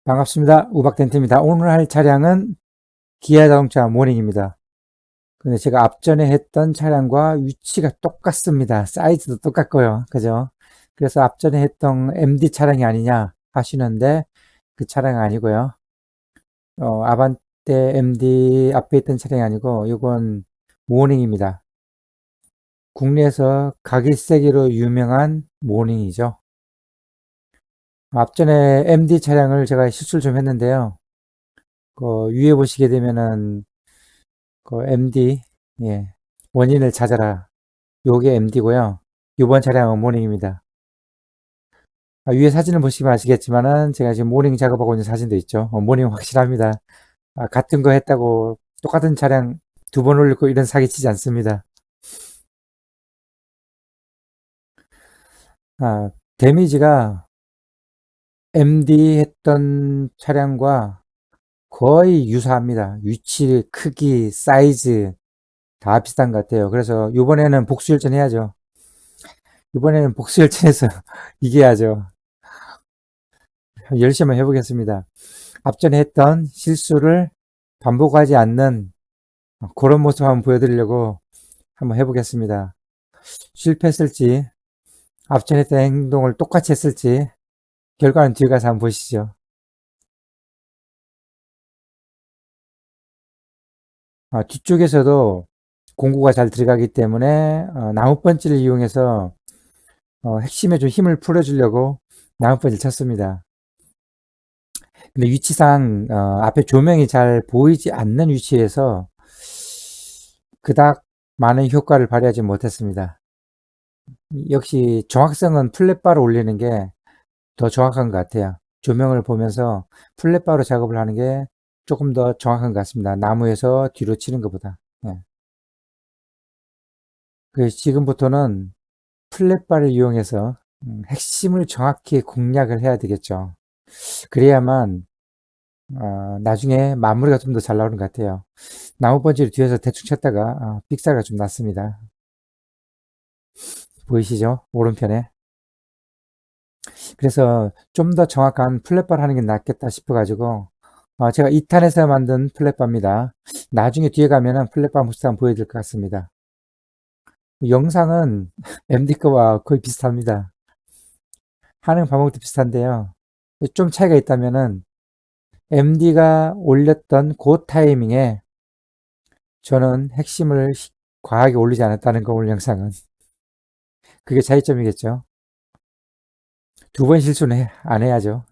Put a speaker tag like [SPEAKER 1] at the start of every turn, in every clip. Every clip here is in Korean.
[SPEAKER 1] 반갑습니다. 우박텐트입니다. 오늘 할 차량은 기아 자동차 모닝입니다. 근데 제가 앞전에 했던 차량과 위치가 똑같습니다. 사이즈도 똑같고요. 그죠? 그래서 앞전에 했던 MD 차량이 아니냐 하시는데 그 차량 아니고요. 아반떼 MD 앞에 있던 차량이 아니고 이건 모닝입니다. 국내에서 가기세기로 유명한 모닝이죠. 앞전에 MD 차량을 제가 실수를 좀 했는데요. 그 위에 보시게 되면은 그 MD, 예, 원인을 찾아라. 요게 MD고요. 이번 차량은 모닝입니다. 위에 사진을 보시면 아시겠지만은 제가 지금 모닝 작업하고 있는 사진도 있죠. 모닝 확실합니다. 같은 거 했다고 똑같은 차량 두 번 올리고 이런 사기 치지 않습니다. 데미지가 MD 했던 차량과 거의 유사합니다. 위치, 크기, 사이즈 다 비슷한 것 같아요. 그래서 이번에는 복수열전 해야죠. 이번에는 복수열전에서 이겨야죠. 열심히 한번 해보겠습니다. 앞전에 했던 실수를 반복하지 않는 그런 모습 한번 보여드리려고 한번 해보겠습니다. 실패했을지, 앞전에 했던 행동을 똑같이 했을지, 결과는 뒤에 가서 한번 보시죠. 뒤쪽에서도 공구가 잘 들어가기 때문에 나무펀치를 이용해서 핵심에 좀 힘을 풀어주려고 나무펀치를 쳤습니다. 근데 위치상 앞에 조명이 잘 보이지 않는 위치에서 그닥 많은 효과를 발휘하지 못했습니다. 역시 정확성은 플랫바로 올리는 게 더 정확한 것 같아요. 조명을 보면서 플랫바로 작업을 하는 게 조금 더 정확한 것 같습니다. 나무에서 뒤로 치는 것보다. 예. 그래서 지금부터는 플랫바를 이용해서 핵심을 정확히 공략을 해야 되겠죠. 그래야만 나중에 마무리가 좀 더 잘 나오는 것 같아요. 나무 번지를 뒤에서 대충 쳤다가 삑사리가 좀 났습니다. 보이시죠? 오른편에. 그래서 좀 더 정확한 플랫바를 하는 게 낫겠다 싶어가지고 제가 2탄에서 만든 플랫바입니다. 나중에 뒤에 가면은 플랫바 모습 한번 보여드릴 것 같습니다. 영상은 MD 거와 거의 비슷합니다. 하는 방법도 비슷한데요. 좀 차이가 있다면은 MD가 올렸던 그 타이밍에 저는 핵심을 과하게 올리지 않았다는 거 오늘 영상은. 그게 차이점이겠죠. 두 번 실수는 안 해야죠.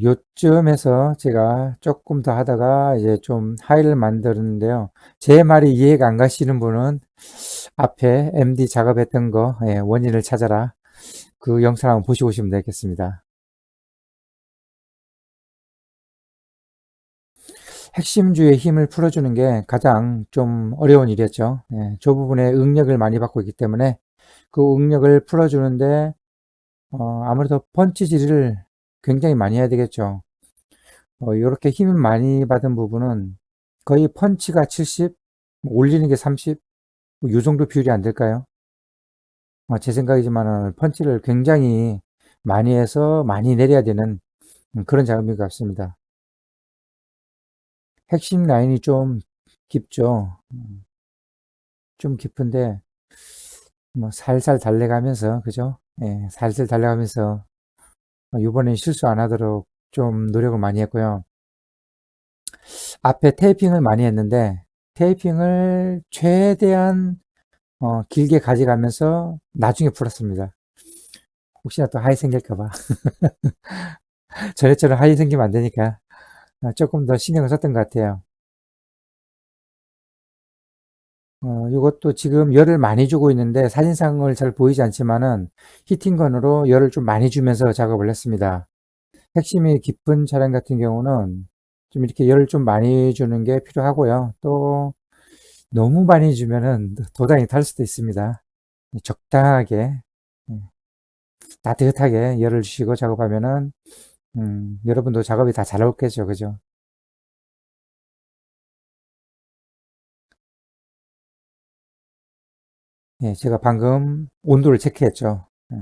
[SPEAKER 1] 요쯤에서 제가 조금 더 하다가 이제 좀 하이를 만들었는데요. 제 말이 이해가 안 가시는 분은 앞에 MD 작업했던 거, 원인을 찾아라. 그 영상 한번 보시고 오시면 되겠습니다. 핵심주의 힘을 풀어주는 게 가장 좀 어려운 일이었죠. 저 부분에 응력을 많이 받고 있기 때문에 그 응력을 풀어주는데 아무래도 펀치질을 굉장히 많이 해야 되겠죠. 이렇게 힘을 많이 받은 부분은 거의 펀치가 70, 올리는 게 30, 뭐이 정도 비율이 안 될까요? 제 생각이지만은 펀치를 굉장히 많이 해서 많이 내려야 되는 그런 작업인 것 같습니다. 핵심 라인이 좀 깊죠. 좀 깊은데 뭐 살살 달래가면서 그죠? 예, 살살 달래가면서 이번엔 실수 안 하도록 좀 노력을 많이 했고요. 앞에 테이핑을 많이 했는데 테이핑을 최대한 길게 가져가면서 나중에 풀었습니다. 혹시나 또 하이 생길까 봐. 전에처럼 하이 생기면 안 되니까 조금 더 신경을 썼던 것 같아요. 이것도 지금 열을 많이 주고 있는데 사진상을 잘 보이지 않지만은 히팅건으로 열을 좀 많이 주면서 작업을 했습니다. 핵심이 깊은 차량 같은 경우는 좀 이렇게 열을 좀 많이 주는 게 필요하고요. 또 너무 많이 주면은 도장이 탈 수도 있습니다. 적당하게 음, 따뜻하게 열을 주시고 작업하면은 여러분도 작업이 다 잘 나오겠죠, 그죠? 예, 제가 방금 온도를 체크했죠. 예,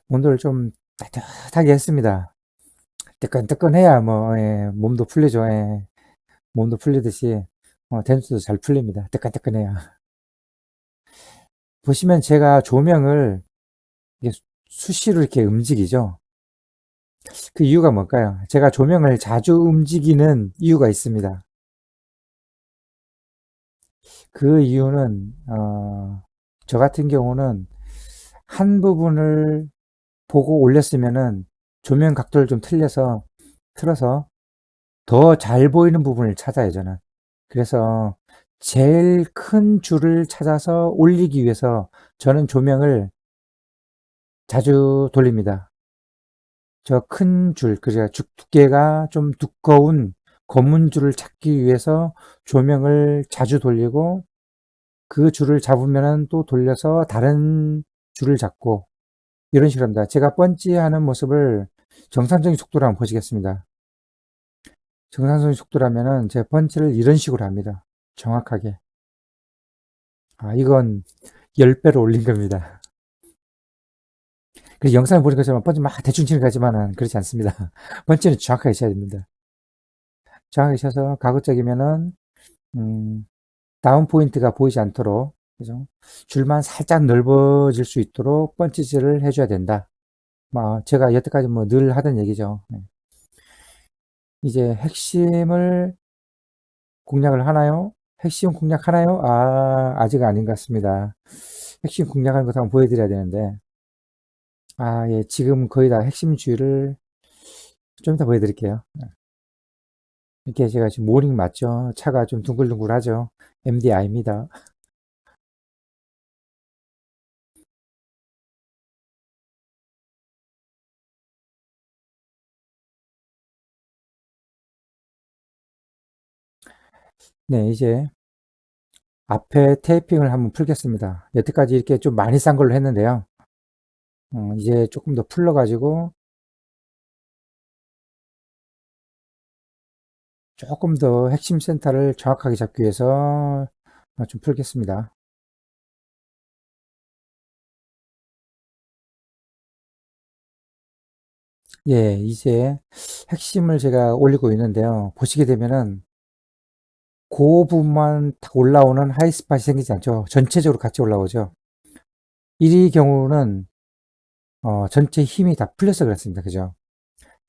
[SPEAKER 1] 온도를 좀 따뜻하게 했습니다. 뜨끈뜨끈해야 뭐, 예, 몸도 풀리죠. 예, 몸도 풀리듯이, 댄스도 잘 풀립니다. 뜨끈뜨끈해야. 보시면 제가 조명을 이게 수시로 이렇게 움직이죠. 그 이유가 뭘까요? 제가 조명을 자주 움직이는 이유가 있습니다. 그 이유는, 저 같은 경우는 한 부분을 보고 올렸으면은 조명 각도를 좀 틀어서 더 잘 보이는 부분을 찾아요, 저는. 그래서 제일 큰 줄을 찾아서 올리기 위해서 저는 조명을 자주 돌립니다. 저 큰 줄, 그러니까 두께가 좀 두꺼운 검은 줄을 찾기 위해서 조명을 자주 돌리고 그 줄을 잡으면은 또 돌려서 다른 줄을 잡고 이런 식으로 합니다. 제가 번지하는 모습을 정상적인 속도로 한번 보시겠습니다. 정상적인 속도라면은 제 펀치를 이런 식으로 합니다. 정확하게. 아, 이건 10배로 올린 겁니다. 그래서 영상을 보는 것처럼 펀치 막 대충 치는 거지만은 그렇지 않습니다. 펀치는 정확하게 쳐야 됩니다. 정확하게 쳐서 가급적이면은, 음, 다운 포인트가 보이지 않도록, 그죠? 줄만 살짝 넓어질 수 있도록 펀치질을 해줘야 된다. 뭐, 제가 여태까지 뭐 늘 하던 얘기죠. 네. 이제 핵심을 공략을 하나요? 핵심 공략하나요? 아, 아직 아닌 것 같습니다. 핵심 공략하는 것 한번 보여드려야 되는데, 아, 예, 지금 거의 다 핵심 주의를 좀 이따 보여드릴게요. 이렇게 제가 지금 모닝 맞죠? 차가 좀 둥글둥글하죠? MDI입니다. 네, 이제 앞에 테이핑을 한번 풀겠습니다. 여태까지 이렇게 좀 많이 싼 걸로 했는데요. 이제 조금 더 풀러가지고 조금 더 핵심 센터를 정확하게 잡기 위해서 좀 풀겠습니다. 예, 이제 핵심을 제가 올리고 있는데요. 보시게 되면은 그 부분만 딱 올라오는 하이스팟이 생기지 않죠. 전체적으로 같이 올라오죠. 이 경우는 전체 힘이 다 풀려서 그렇습니다. 그죠?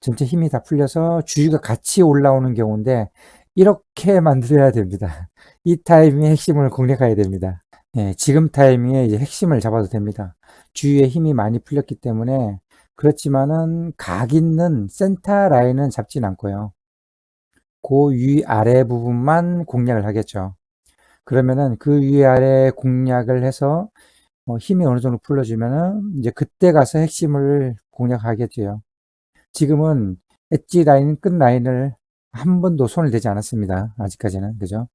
[SPEAKER 1] 전체 힘이 다 풀려서 주위가 같이 올라오는 경우인데 이렇게 만들어야 됩니다. 이 타이밍에 핵심을 공략해야 됩니다. 예, 지금 타이밍에 이제 핵심을 잡아도 됩니다. 주위에 힘이 많이 풀렸기 때문에 그렇지만은 각 있는 센터 라인은 잡진 않고요. 그 위아래 부분만 공략을 하겠죠. 그러면은 그 위아래 공략을 해서 힘이 어느 정도 풀려주면은 이제 그때 가서 핵심을 공략하겠죠. 지금은 엣지 라인, 끝 라인을 한 번도 손을 대지 않았습니다. 아직까지는. 그죠?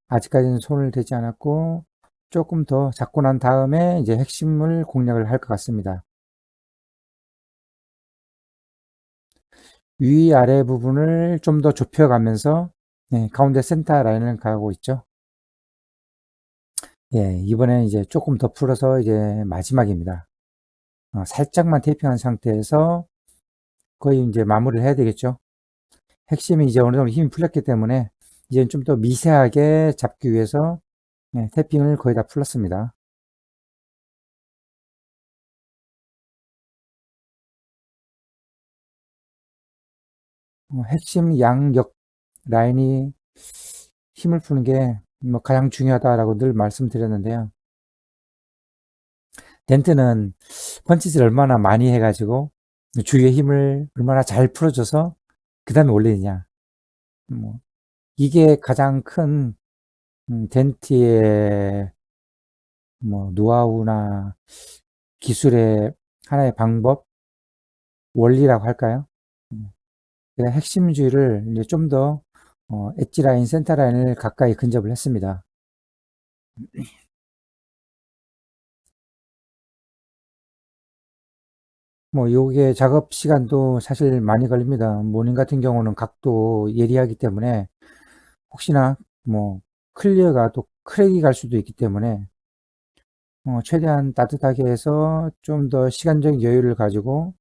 [SPEAKER 1] 아직까지는 손을 대지 않았고 조금 더 잡고 난 다음에 이제 핵심을 공략을 할 것 같습니다. 위아래 부분을 좀 더 좁혀가면서 네, 가운데 센터 라인을 가고 있죠. 예, 이번에는 이제 조금 더 풀어서 이제 마지막입니다. 살짝만 테이핑한 상태에서 거의 이제 마무리를 해야 되겠죠. 핵심이 이제 어느 정도 힘이 풀렸기 때문에 이제 좀 더 미세하게 잡기 위해서 네, 태핑을 거의 다 풀었습니다. 핵심 양옆 라인이 힘을 푸는 게 뭐 가장 중요하다라고 늘 말씀드렸는데요. 덴트는 펀치를 얼마나 많이 해가지고 주위의 힘을 얼마나 잘 풀어줘서 그 다음에 올리느냐. 뭐 이게 가장 큰 덴트의 뭐 노하우나 기술의 하나의 방법, 원리라고 할까요? 음, 제가 핵심주의를 이제 좀 더 엣지 라인, 센터 라인을 가까이 근접을 했습니다. 뭐 요게 작업 시간도 사실 많이 걸립니다. 모닝 같은 경우는 각도 예리하기 때문에 혹시나 뭐 클리어가 또 크랙이 갈 수도 있기 때문에 최대한 따뜻하게 해서 좀 더 시간적 여유를 가지고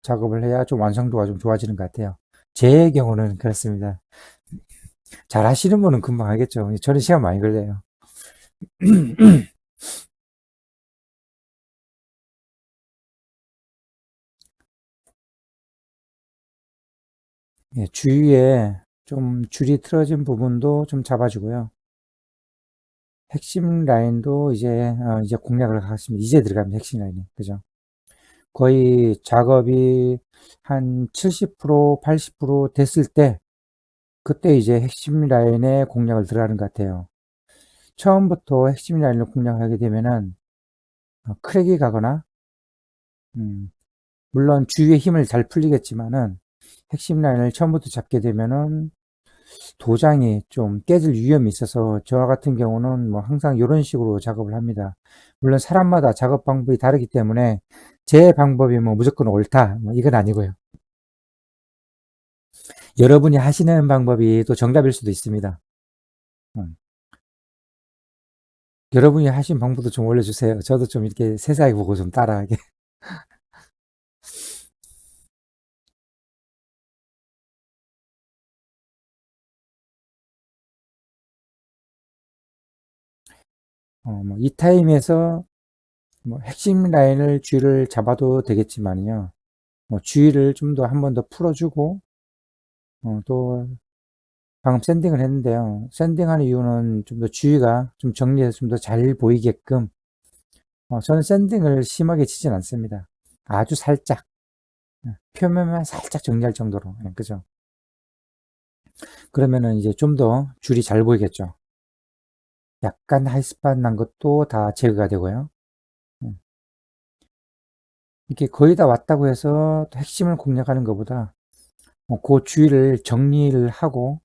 [SPEAKER 1] 작업을 해야 좀 완성도가 좀 좋아지는 것 같아요. 제 경우는 그렇습니다. 잘 하시는 분은 금방 하겠죠. 저는 시간 많이 걸려요. 예, 주위에 좀 줄이 틀어진 부분도 좀 잡아주고요. 핵심 라인도 이제 공략을 하겠습니다. 이제 들어갑니다. 핵심 라인이. 그죠? 거의 작업이 한 70%, 80% 됐을 때, 그때 이제 핵심 라인에 공략을 들어가는 것 같아요. 처음부터 핵심 라인을 공략하게 되면은, 크랙이 가거나, 음, 물론 주위의 힘을 잘 풀리겠지만은, 핵심 라인을 처음부터 잡게 되면은, 도장이 좀 깨질 위험이 있어서, 저 같은 경우는 뭐 항상 이런 식으로 작업을 합니다. 물론 사람마다 작업 방법이 다르기 때문에, 제 방법이 뭐 무조건 옳다, 뭐 이건 아니고요. 여러분이 하시는 방법이 또 정답일 수도 있습니다. 음. 여러분이 하신 방법도 좀 올려주세요. 저도 좀 이렇게 세세하게 보고 좀 따라하게. 뭐 이 타임에서 뭐 핵심 라인을 쥐를 잡아도 되겠지만요. 뭐 주의를 좀 더 한 번 더 풀어주고, 또 방금 샌딩을 했는데요. 샌딩하는 이유는 좀 더 주의가 좀 정리해서 좀 더 잘 보이게끔, 저는 샌딩을 심하게 치진 않습니다. 아주 살짝, 표면만 살짝 정리할 정도로. 그죠? 그러면은 이제 좀 더 줄이 잘 보이겠죠. 약간 하이스팟 난 것도 다 제거가 되고요. 음, 이렇게 거의 다 왔다고 해서 또 핵심을 공략하는 것보다 그 주위를 정리를 하고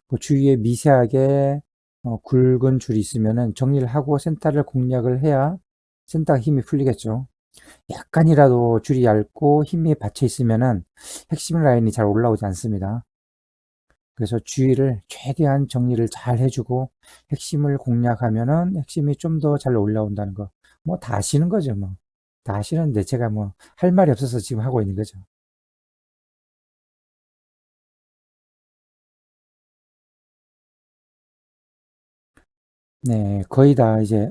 [SPEAKER 1] 그 주위에 미세하게 굵은 줄이 있으면은 정리를 하고 센터를 공략을 해야 센터가 힘이 풀리겠죠. 약간이라도 줄이 얇고 힘이 받쳐 있으면은 핵심 라인이 잘 올라오지 않습니다. 그래서 주위를 최대한 정리를 잘 해주고 핵심을 공략하면은 핵심이 좀 더 잘 올라온다는 거. 뭐 다 아시는 거죠, 뭐. 다 아시는데 제가 뭐 할 말이 없어서 지금 하고 있는 거죠. 네, 거의 다 이제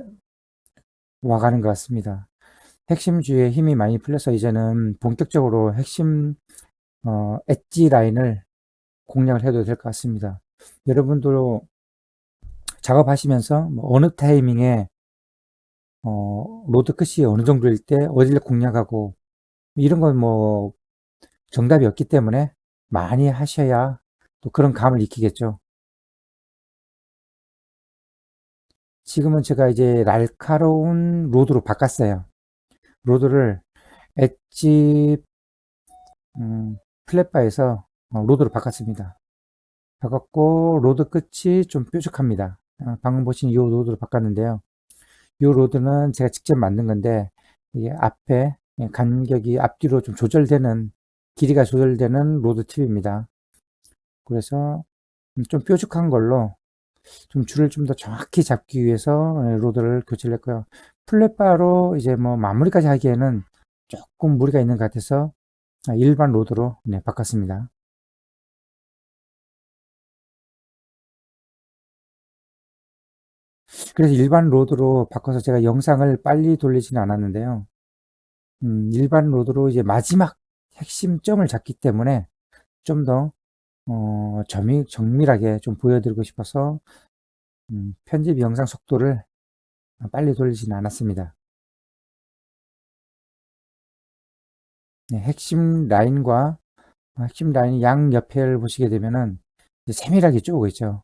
[SPEAKER 1] 와가는 것 같습니다. 핵심 주위에 힘이 많이 풀려서 이제는 본격적으로 핵심 엣지 라인을 공략을 해도 될 것 같습니다. 여러분도 작업하시면서 뭐 어느 타이밍에 로드 끝이 어느 정도일 때 어디를 공략하고 이런 건 뭐 정답이 없기 때문에 많이 하셔야 또 그런 감을 익히겠죠. 지금은 제가 이제 날카로운 로드로 바꿨어요. 로드를 엣지 플랫바에서 로드로 바꿨습니다. 바꿨고 로드 끝이 좀 뾰족합니다. 방금 보신 이 로드로 바꿨는데요. 이 로드는 제가 직접 만든 건데 이게 앞에 간격이 앞뒤로 좀 조절되는 길이가 조절되는 로드 팁입니다. 그래서 좀 뾰족한 걸로 좀 줄을 좀 더 정확히 잡기 위해서 로드를 교체를 했고요. 플랫바로 이제 뭐 마무리까지 하기에는 조금 무리가 있는 것 같아서 일반 로드로 네, 바꿨습니다. 그래서 일반 로드로 바꿔서 제가 영상을 빨리 돌리지는 않았는데요. 일반 로드로 이제 마지막 핵심점을 잡기 때문에 좀 더, 정밀하게 좀 보여드리고 싶어서, 편집 영상 속도를 빨리 돌리지는 않았습니다. 네, 핵심 라인 양 옆에를 보시게 되면은 이제 세밀하게 쪼고 있죠.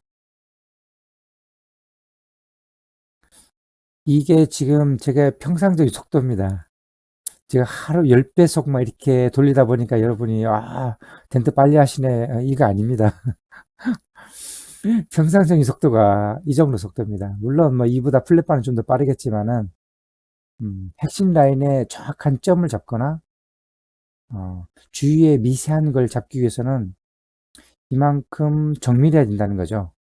[SPEAKER 1] 이게 지금 제가 평상적인 속도입니다. 제가 하루 10배속 막 이렇게 돌리다 보니까 여러분이, 덴트 빨리 하시네. 이거 아닙니다. 평상적인 속도가 이 정도 속도입니다. 물론 뭐 이보다 플랫바는 좀 더 빠르겠지만은, 핵심 라인에 정확한 점을 잡거나, 주위에 미세한 걸 잡기 위해서는 이만큼 정밀해야 된다는 거죠.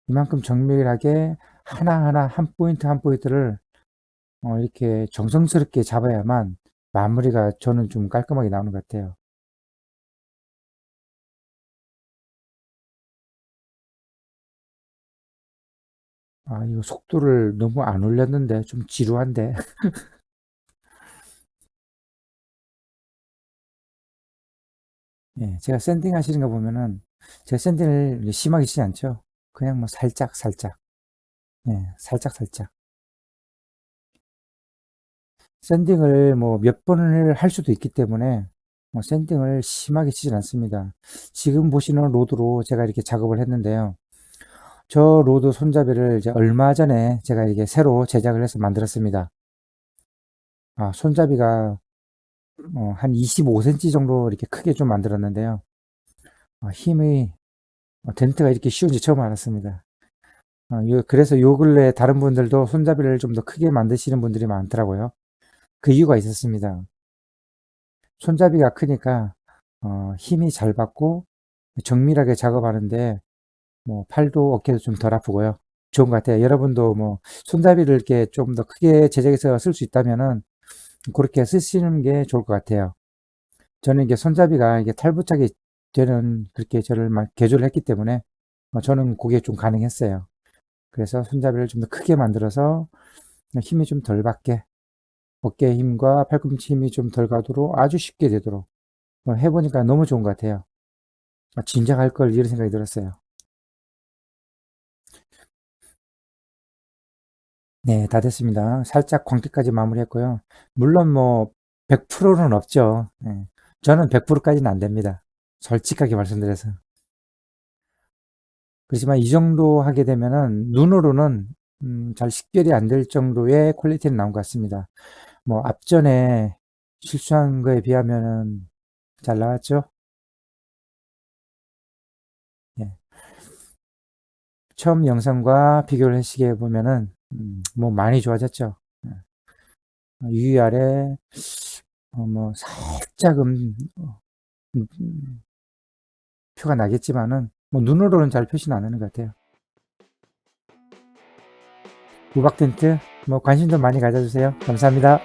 [SPEAKER 1] 이만큼 정밀하게 하나하나 한 포인트 한 포인트를 이렇게 정성스럽게 잡아야만 마무리가 저는 좀 깔끔하게 나오는 것 같아요. 아, 이거 속도를 너무 안 올렸는데 좀 지루한데. 예, 제가 샌딩 하시는 거 보면은 제가 샌딩을 심하게 치지 않죠. 그냥 뭐 살짝 살짝. 예, 살짝 살짝. 샌딩을 뭐 몇 번을 할 수도 있기 때문에 뭐 샌딩을 심하게 치진 않습니다. 지금 보시는 로드로 제가 이렇게 작업을 했는데요. 저 로드 손잡이를 이제 얼마 전에 제가 이게 새로 제작을 해서 만들었습니다. 아, 손잡이가 한 25cm 정도 이렇게 크게 좀 만들었는데요. 힘이 덴트가 이렇게 쉬운지 처음 알았습니다. 그래서 요 근래 다른 분들도 손잡이를 좀 더 크게 만드시는 분들이 많더라고요. 그 이유가 있었습니다. 손잡이가 크니까 힘이 잘 받고 정밀하게 작업하는데 뭐 팔도 어깨도 좀 덜 아프고요. 좋은 것 같아요. 여러분도 뭐 손잡이를 이렇게 좀 더 크게 제작해서 쓸 수 있다면은 그렇게 쓰시는 게 좋을 것 같아요. 저는 이게 손잡이가 이게 탈부착이 되는 그렇게 저를 막 개조를 했기 때문에 저는 그게 좀 가능했어요. 그래서 손잡이를 좀 더 크게 만들어서 힘이 좀 덜 받게 어깨 힘과 팔꿈치 힘이 좀 덜 가도록 아주 쉽게 되도록 해보니까 너무 좋은 것 같아요. 진작 할 걸 이런 생각이 들었어요. 네, 다 됐습니다. 살짝 광택까지 마무리했고요. 물론 뭐 100%는 없죠. 네. 저는 100%까지는 안 됩니다. 솔직하게 말씀드려서. 그렇지만 이 정도 하게 되면은 눈으로는 잘 식별이 안 될 정도의 퀄리티는 나온 것 같습니다. 뭐 앞전에 실수한 거에 비하면은 잘 나왔죠? 예. 처음 영상과 비교를 하시게 보면은 뭐 많이 좋아졌죠. 예. 위아래 뭐 살짝 표가 나겠지만은 뭐 눈으로는 잘 표시는 안 하는 것 같아요. 우박 텐트 뭐 관심 좀 많이 가져주세요. 감사합니다.